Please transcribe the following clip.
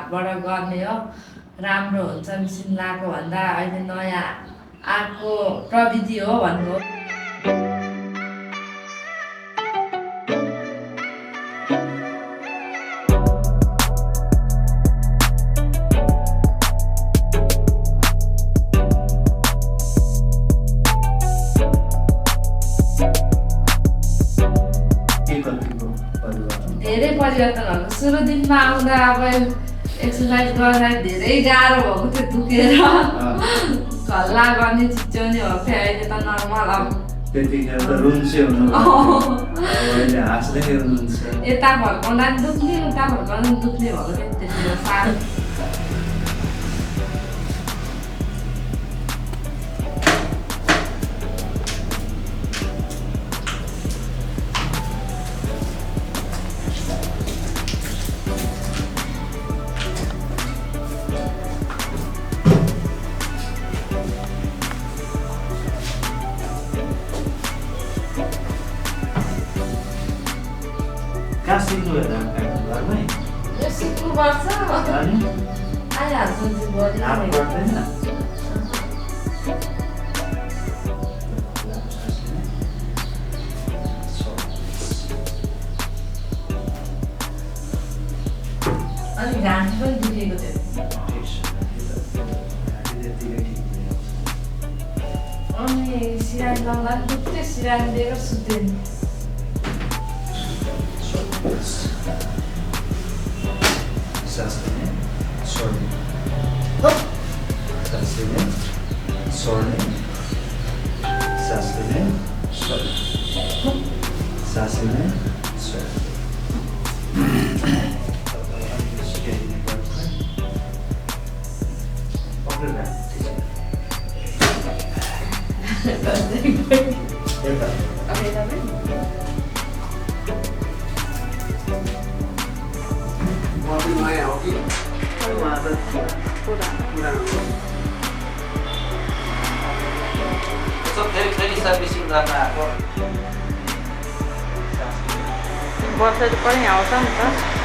हातबाट गर्ने हो राम्रो हुन्छ मेसिन लगाएको भन्दा अहिले नयाँ आएको प्रविधि हो भन्नु हो धेरै परिवर्तनहरू सुरु दिनमा आउँदा अब एक्सर्साइज गर्दा धेरै गाह्रो भएको थियो दुखेर हल्ला गर्ने चिच्याउने भएको थियो अहिले त नर्मल अब त्यतिखेर त रुन्चे हुनुभयो अहिले हाँस्दै हुनुहुन्छ यता फर्काउँदा पनि दुख्ने उता फर्काउँदा पनि दुख्ने भएको थियो त्यतिखेर साह्रो कहाँ सिक्नुभयो घरमै यो सिक्नुपर्छ आइहाल्छ हात पर्दैन अनि घाँटी पनि दुखेको थियो अनि सिरानी लाउँदा पनि दुख्थ्यो सिरानी दिएर सुत्थ्यो नि Sasline, sorry. Sasline, sorry. Sasline, sorry. Sasline, sorry. फेरि सर्भिसिङ गर्न आएको वर्षै पनि आउँछ नि त